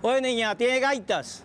Oye, niña, ¿tiene gaitas?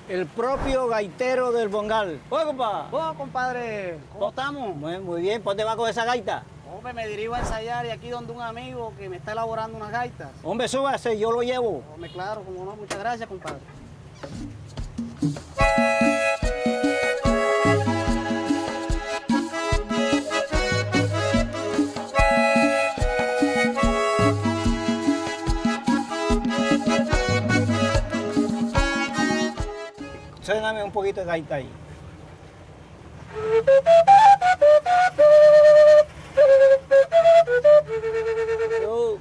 El propio gaitero del Bongal. Oye, compa. Oh, compadre, ¿cómo estamos? Muy bien, ¿por dónde va con esa gaita? Hombre, me dirijo a ensayar y aquí donde un amigo que me está elaborando unas gaitas. Hombre, súbase, yo lo llevo. Hombre, claro, como no, muchas gracias, compadre. Suéname un poquito de gaita ahí. Yo.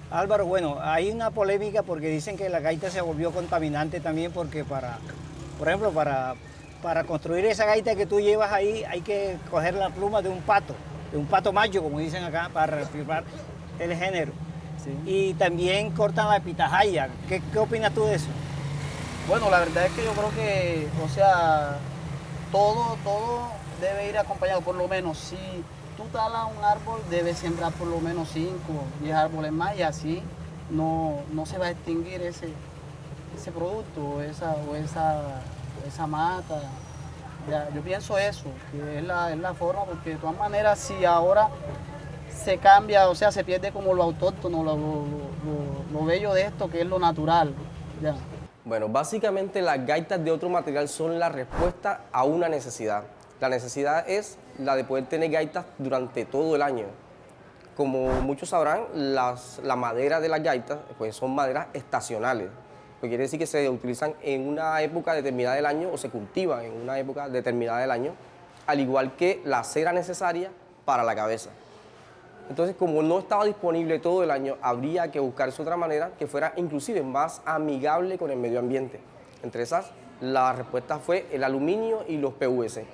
Álvaro, bueno, hay una polémica porque dicen que la gaita se volvió contaminante también porque por ejemplo, para construir esa gaita que tú llevas ahí hay que coger la pluma de un pato macho, como dicen acá, para reafirmar el género. Sí. Y también cortan la pitahaya. ¿Qué opinas tú de eso? Bueno, la verdad es que yo creo que, o sea, todo debe ir acompañado, por lo menos, si tú talas un árbol, debes sembrar por lo menos 5, 10 árboles más y así no se va a extinguir ese producto o esa mata. Ya, yo pienso eso, que es la forma, porque de todas maneras, si ahora se cambia, o sea, se pierde como lo autóctono, lo bello de esto, que es lo natural. Ya. Bueno, básicamente las gaitas de otro material son la respuesta a una necesidad. La necesidad es la de poder tener gaitas durante todo el año. Como muchos sabrán, la madera de las gaitas pues son maderas estacionales. Pues quiere decir que se utilizan en una época determinada del año o se cultivan en una época determinada del año, al igual que la cera necesaria para la cabeza. Entonces, como no estaba disponible todo el año, habría que buscarse otra manera que fuera inclusive más amigable con el medio ambiente. Entre esas, la respuesta fue el aluminio y los PVC.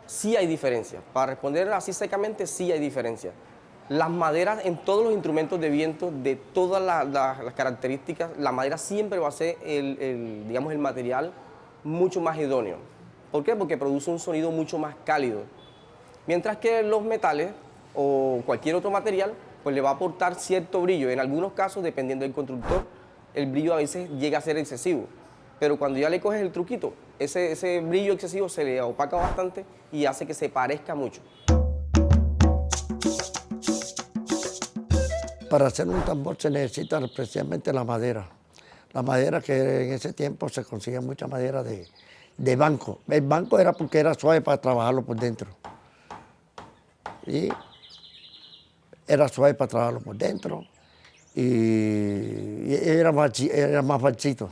Sí hay diferencia. Para responder así secamente, sí hay diferencia. Las maderas en todos los instrumentos de viento, de todas las características, la madera siempre va a ser digamos, el material mucho más idóneo. ¿Por qué? Porque produce un sonido mucho más cálido. Mientras que los metales o cualquier otro material, pues le va a aportar cierto brillo. En algunos casos, dependiendo del constructor, el brillo a veces llega a ser excesivo. Pero cuando ya le coges el truquito, ese brillo excesivo se le opaca bastante y hace que se parezca mucho. Para hacer un tambor se necesita especialmente la madera. La madera que en ese tiempo se conseguía mucha madera de banco. El banco era porque era suave para trabajarlo por dentro. Y era suave para trabajarlo por dentro y era más falsito.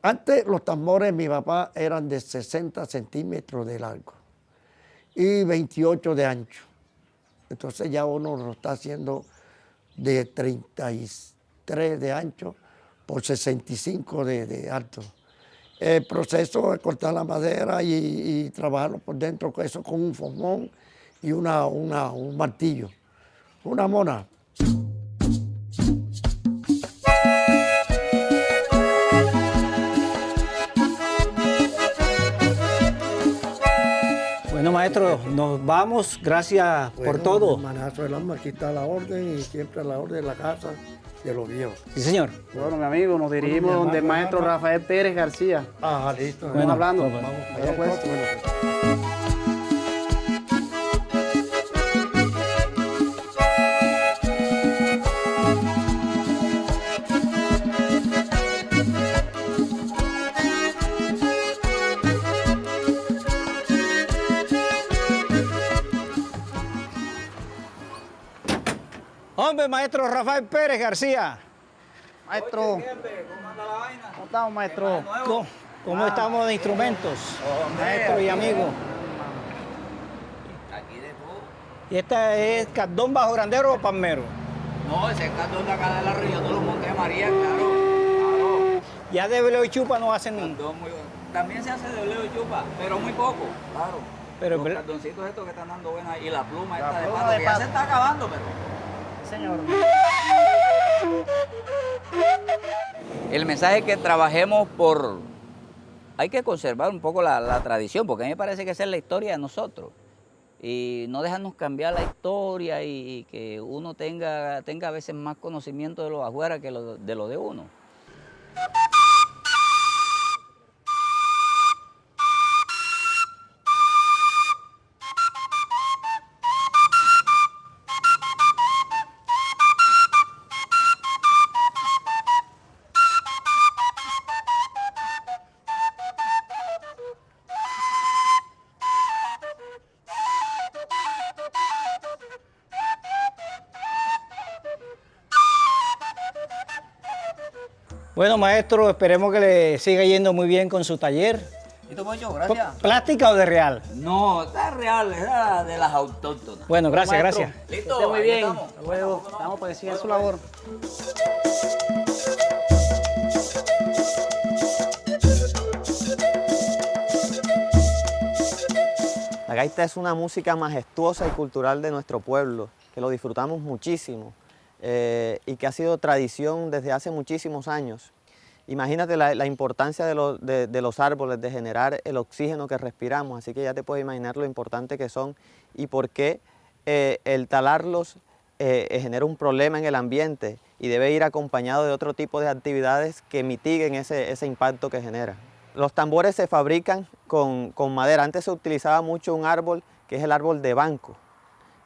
Antes los tambores de mi papá eran de 60 centímetros de largo y 28 de ancho. Entonces ya uno lo está haciendo de 33 de ancho por 65 de alto. El proceso es cortar la madera y trabajarlo por dentro, eso con un formón y un martillo, una mona. Bueno, maestro, nos vamos. Gracias por todo. Hermanazo del alma, aquí está la orden y siempre a la orden de la casa. de los viejos. Sí, señor. Bueno, mi amigo, nos dirigimos donde el maestro Rafael Pérez García. Ah, listo. Estamos hablando. pues, Vamos, Allá pues. Hombre, maestro Rafael Pérez García. Maestro, ¿cómo estamos, maestro? ¿Cómo estamos de instrumentos? Maestro y amigo. Aquí de todo. ¿Y esta es cardón bajo grandero o palmero? No, ese es cantón de acá de la región de los Montes María, claro. Claro. Ya de Beleo y Chupa no hacen. Cantón muy bueno. También se hace de oleo y chupa, pero muy poco, claro. Pero los el- cardoncitos estos que están dando buena y la pluma La esta de pluma pato, de que ya pato. se está acabando, pero... Señor. El mensaje es que trabajemos por... Hay que conservar un poco la tradición, porque a mí me parece que esa es la historia de nosotros. Y no dejarnos cambiar la historia y que uno tenga a veces más conocimiento de lo de afuera que de lo de uno. Bueno, maestro, esperemos que le siga yendo muy bien con su taller. ¿Listo, Pocho? Gracias. ¿Plástica o de real? No, está real, es de las autóctonas. Bueno, gracias, Maestro, gracias. que Listo, esté muy ahí bien. estamos. Hasta luego. Estamos para que siga su labor. La gaita es una música majestuosa y cultural de nuestro pueblo, que lo disfrutamos muchísimo y que ha sido tradición desde hace muchísimos años. Imagínate la importancia de los árboles, de generar el oxígeno que respiramos, así que ya te puedes imaginar lo importante que son y por qué el talarlos genera un problema en el ambiente y debe ir acompañado de otro tipo de actividades que mitiguen ese impacto que genera. Los tambores se fabrican con madera. Antes se utilizaba mucho un árbol que es el árbol de banco.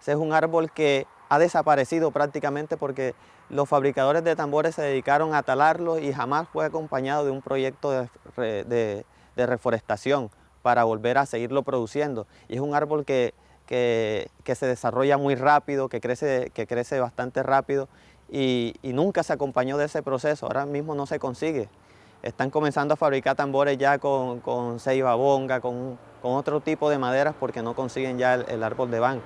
Ese es un árbol que ha desaparecido prácticamente porque los fabricadores de tambores se dedicaron a talarlos y jamás fue acompañado de un proyecto de reforestación para volver a seguirlo produciendo. Y es un árbol que se desarrolla muy rápido, que crece bastante rápido y nunca se acompañó de ese proceso. Ahora mismo no se consigue. Están comenzando a fabricar tambores ya con ceiba bonga, con otro tipo de maderas porque no consiguen ya el árbol de banco.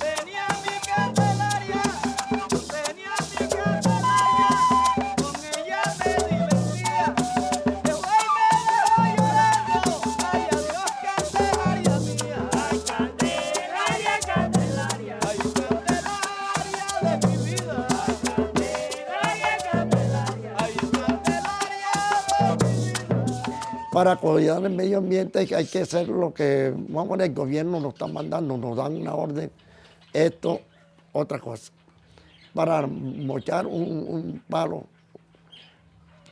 Tenía mi Candelaria, tenía mi Candelaria, con ella me divertía, después me dejó llorando, ay adiós Candelaria mía, ay Candelaria, Candelaria, ay Candelaria de mi vida, ay Candelaria, ay Candelaria de mi vida. Para cuidar el medio ambiente hay que hacer lo que, vamos, el gobierno nos está mandando, nos dan una orden, esto, otra cosa. Para mochar un palo,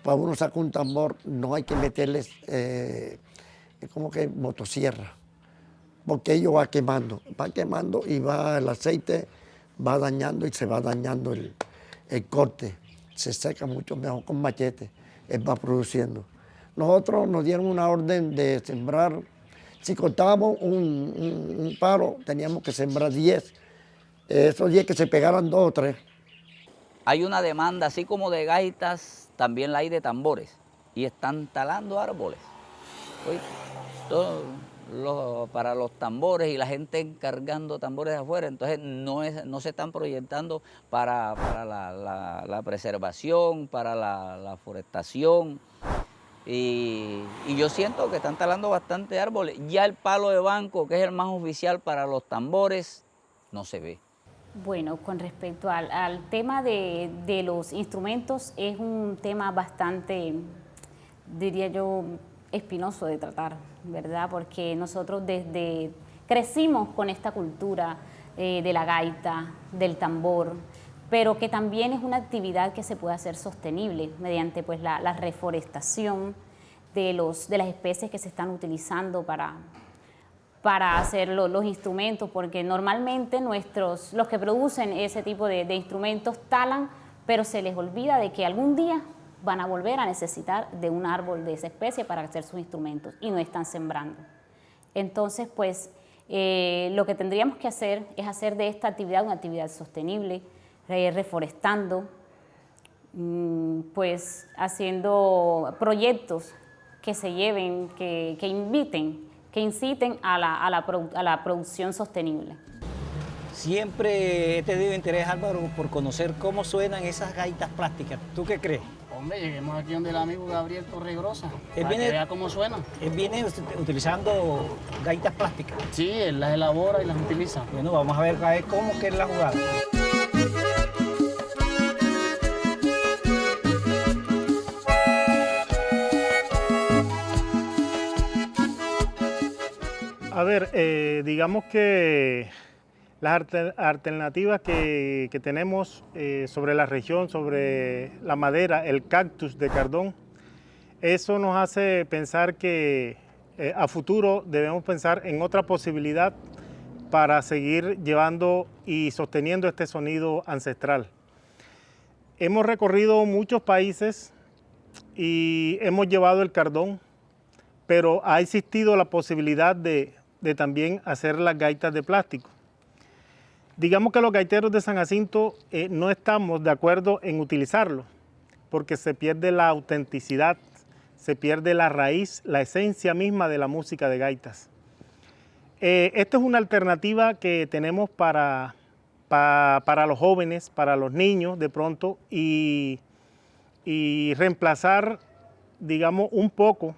para uno sacar un tambor, no hay que meterles como que motosierra, porque ello va quemando y va el aceite, va dañando y se va dañando el corte. Se seca mucho mejor con machete, él va produciendo. Nosotros nos dieron una orden de sembrar, si cortábamos un palo, teníamos que sembrar 10. Esos 10 que se pegaran 2 o 3. Hay una demanda, así como de gaitas, también la hay de tambores. Y están talando árboles. Oye, para los tambores y la gente encargando tambores de afuera, entonces no se están proyectando para la preservación, para la forestación. Y yo siento que están talando bastante árboles. Ya el palo de banco, que es el más oficial para los tambores, no se ve. Bueno, con respecto al tema de los instrumentos, es un tema bastante, diría yo, espinoso de tratar, ¿verdad? Porque nosotros crecimos con esta cultura de la gaita, del tambor, pero que también es una actividad que se puede hacer sostenible mediante pues, la reforestación de las especies que se están utilizando para hacer los instrumentos, porque normalmente los que producen ese tipo de instrumentos talan, pero se les olvida de que algún día van a volver a necesitar de un árbol de esa especie para hacer sus instrumentos y no están sembrando. Entonces, pues, lo que tendríamos que hacer es hacer de esta actividad una actividad sostenible, reforestando, pues haciendo proyectos que se lleven, que inviten, que inciten a la producción sostenible. Siempre he tenido interés, Álvaro, por conocer cómo suenan esas gaitas plásticas. ¿Tú qué crees? Hombre, lleguemos aquí donde el amigo Gabriel Torregrosa, Él para viene- que vea cómo suenan. Él viene utilizando gaitas plásticas. Sí, él las elabora y las utiliza. Bueno, vamos a ver cómo que es la jugada. A ver, digamos que las alternativas que tenemos sobre la región, sobre la madera, el cactus de Cardón, eso nos hace pensar que a futuro debemos pensar en otra posibilidad para seguir llevando y sosteniendo este sonido ancestral. Hemos recorrido muchos países y hemos llevado el cardón, pero ha existido la posibilidad de también hacer las gaitas de plástico. Digamos que los gaiteros de San Jacinto no estamos de acuerdo en utilizarlo, porque se pierde la autenticidad, se pierde la raíz, la esencia misma de la música de gaitas. Esta es una alternativa que tenemos para los jóvenes, para los niños de pronto, y reemplazar, digamos, un poco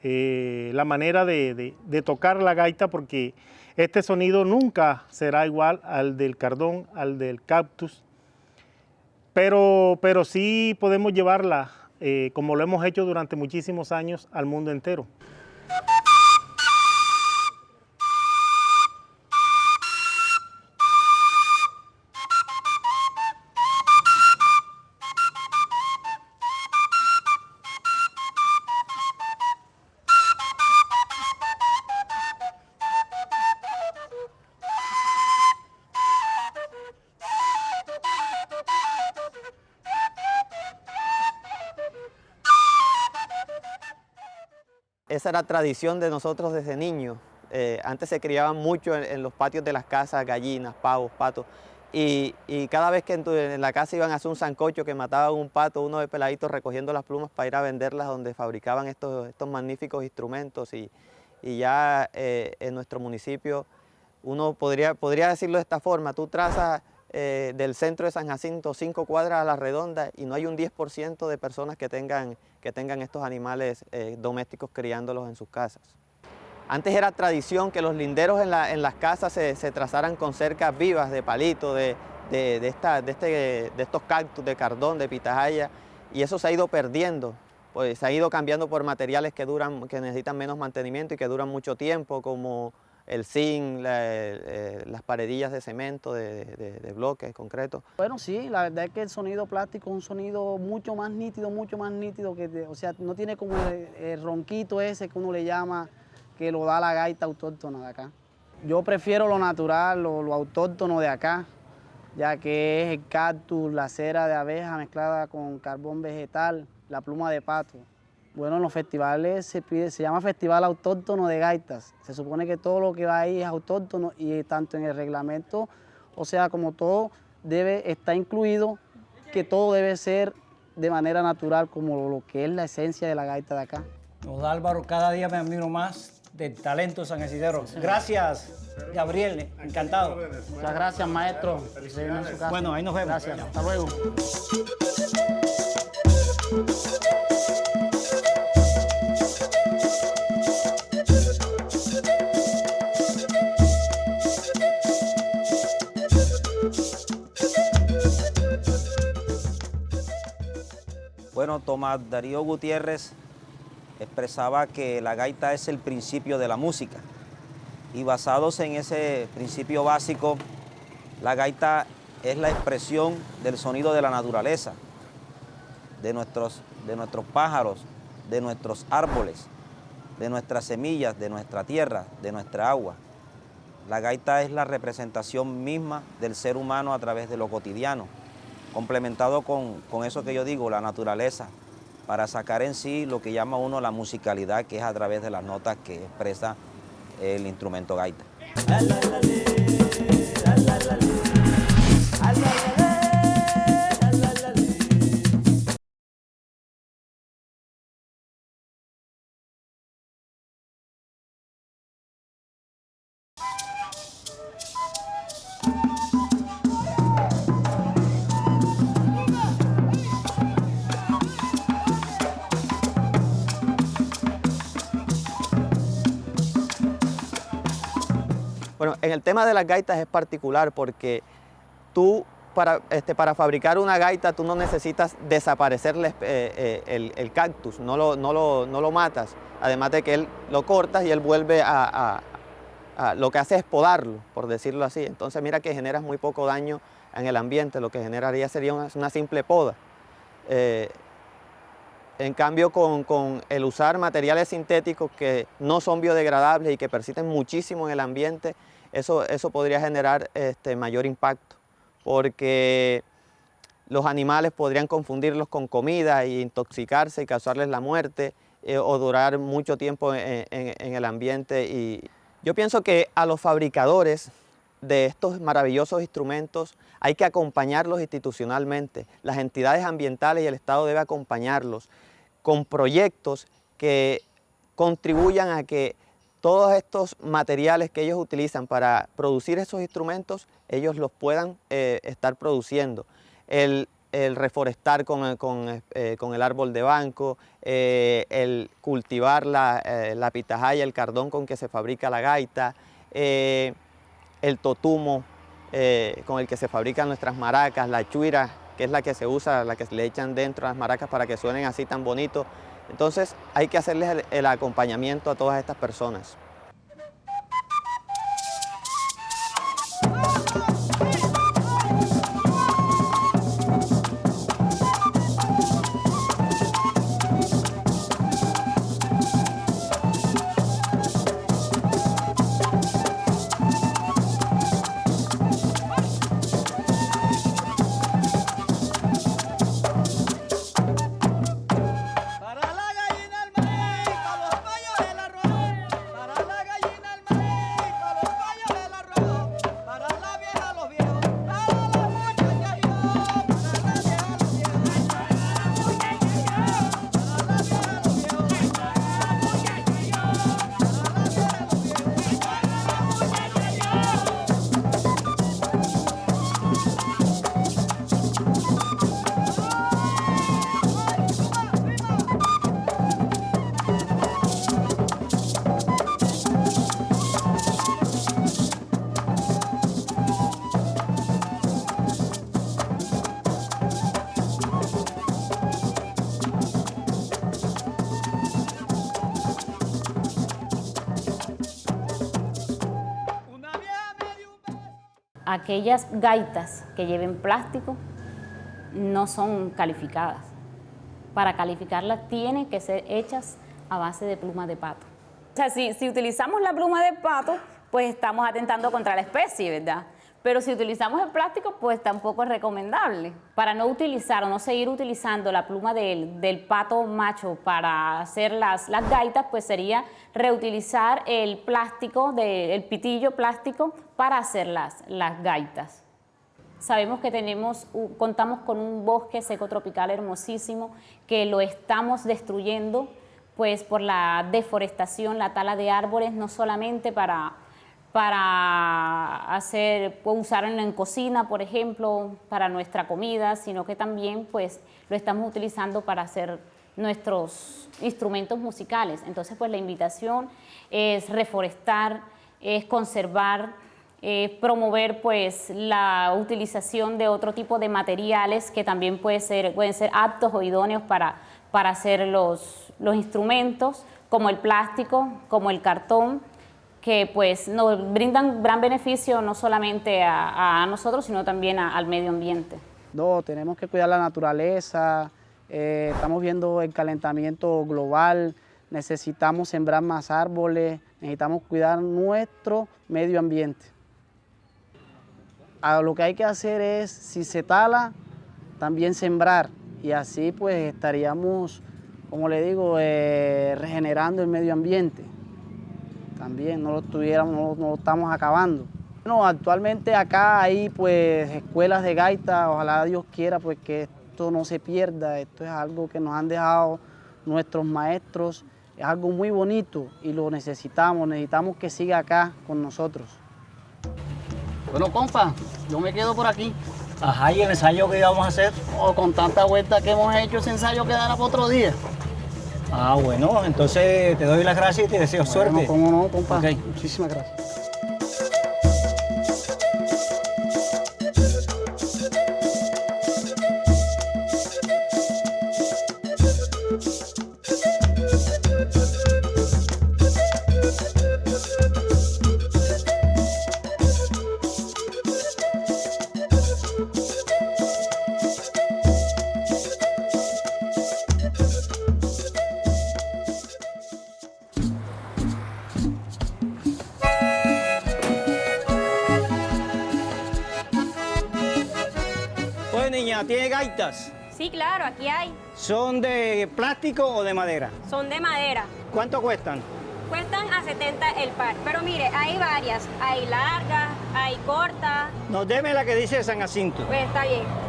la manera de tocar la gaita, porque este sonido nunca será igual al del cardón, al del cactus, pero sí podemos llevarla, como lo hemos hecho durante muchísimos años, al mundo entero. Esa era tradición de nosotros desde niños. Antes se criaban mucho en los patios de las casas gallinas, pavos, patos. Y cada vez que en la casa iban a hacer un sancocho que mataban un pato, uno de peladitos recogiendo las plumas para ir a venderlas donde fabricaban estos magníficos instrumentos. Y ya en nuestro municipio, uno podría decirlo de esta forma: tú trazas del centro de San Jacinto 5 cuadras a la redonda y no hay un 10% de personas que tengan estos animales domésticos criándolos en sus casas. Antes era tradición que los linderos en las casas se trazaran con cercas vivas de palito, de estos cactus, de cardón, de pitahaya, y eso se ha ido perdiendo, pues se ha ido cambiando por materiales que necesitan menos mantenimiento y que duran mucho tiempo, como el zinc, las paredillas de cemento, de bloques, concreto. Bueno, sí, la verdad es que el sonido plástico es un sonido mucho más nítido, o sea, no tiene como el ronquito ese que uno le llama, que lo da la gaita autóctona de acá. Yo prefiero lo natural, lo autóctono de acá, ya que es el cactus, la cera de abeja mezclada con carbón vegetal, la pluma de pato. Bueno, en los festivales se llama Festival Autóctono de Gaitas. Se supone que todo lo que va ahí es autóctono y tanto en el reglamento, o sea, como todo está incluido, que todo debe ser de manera natural, como lo que es la esencia de la gaita de acá. Álvaro, cada día me admiro más del talento San Isidro. Gracias, Gabriel, encantado. Muchas gracias, maestro. Se viene en su casa. Bueno, ahí nos vemos. Gracias, hasta luego. Bueno, Tomás Darío Gutiérrez expresaba que la gaita es el principio de la música y basados en ese principio básico, la gaita es la expresión del sonido de la naturaleza, de nuestros pájaros, de nuestros árboles, de nuestras semillas, de nuestra tierra, de nuestra agua. La gaita es la representación misma del ser humano a través de lo cotidiano, complementado con eso que yo digo, la naturaleza, para sacar en sí lo que llama uno la musicalidad, que es a través de las notas que expresa el instrumento gaita. Bueno, en el tema de las gaitas es particular porque tú para fabricar una gaita tú no necesitas desaparecerle el cactus, no lo matas, además de que él lo cortas y él vuelve lo que hace es podarlo, por decirlo así. Entonces mira que generas muy poco daño en el ambiente, lo que generaría sería una simple poda. En cambio, con el usar materiales sintéticos que no son biodegradables y que persisten muchísimo en el ambiente, eso podría generar mayor impacto, porque los animales podrían confundirlos con comida e intoxicarse y causarles la muerte o durar mucho tiempo en el ambiente. Y yo pienso que a los fabricadores de estos maravillosos instrumentos hay que acompañarlos institucionalmente. Las entidades ambientales y el Estado deben acompañarlos con proyectos que contribuyan a que todos estos materiales que ellos utilizan para producir esos instrumentos, ellos los puedan estar produciendo. El reforestar con el árbol de banco, el cultivar la pitahaya, el cardón con que se fabrica la gaita, el totumo con el que se fabrican nuestras maracas, la chuira, que es la que se usa, la que le echan dentro a las maracas para que suenen así tan bonito. Entonces hay que hacerles el acompañamiento a todas estas personas. Para la gallina el maíz, para los pollos el arroz. Para la gallina el maíz, para los pollos el arroz. Para la vieja los viejos, para las muchachas yo. Para la vieja los viejos, para las muchachas yo. Para la vieja los viejos, para las muchachas yo. Para la vieja los viejos, para las muchachas yo. Una vieja me dio un beso. Aquellas gaitas que lleven plástico no son calificadas. Para calificarlas tienen que ser hechas a base de pluma de pato. O sea, si utilizamos la pluma de pato, pues estamos atentando contra la especie, ¿verdad? Pero si utilizamos el plástico, pues tampoco es recomendable. Para no utilizar o no seguir utilizando la pluma del pato macho para hacer las gaitas, pues sería reutilizar el plástico, el pitillo plástico para hacer las gaitas. Sabemos que contamos con un bosque seco tropical hermosísimo que lo estamos destruyendo pues por la deforestación, la tala de árboles, no solamente para hacer, pues, usarlo en cocina, por ejemplo, para nuestra comida, sino que también pues lo estamos utilizando para hacer nuestros instrumentos musicales. Entonces, pues la invitación es reforestar, es conservar, promover pues la utilización de otro tipo de materiales que también pueden ser aptos o idóneos para hacer los instrumentos, como el plástico, como el cartón, que pues nos brindan gran beneficio no solamente a nosotros, sino también al medio ambiente. No, tenemos que cuidar la naturaleza, estamos viendo el calentamiento global, necesitamos sembrar más árboles, necesitamos cuidar nuestro medio ambiente. Lo que hay que hacer es, si se tala, también sembrar, y así pues estaríamos, como le digo, regenerando el medio ambiente. También no lo estamos acabando. Bueno, actualmente acá hay pues escuelas de gaita, ojalá Dios quiera pues que esto no se pierda, esto es algo que nos han dejado nuestros maestros, es algo muy bonito y lo necesitamos que siga acá con nosotros. Bueno, compa, yo me quedo por aquí. Ajá, ¿y el ensayo que íbamos a hacer? Oh, con tanta vuelta que hemos hecho, ese ensayo quedará para otro día. Ah, bueno, entonces te doy las gracias y te deseo suerte. Cómo no, compa. Ok. Muchísimas gracias. Oye, niña, ¿tiene gaitas? Sí, claro, aquí hay. ¿Son de plástico o de madera? Son de madera. ¿Cuánto cuestan? Cuestan a 70 el par. Pero mire, hay varias. Hay largas, hay cortas. No, deme la que dice San Jacinto. Pues está bien.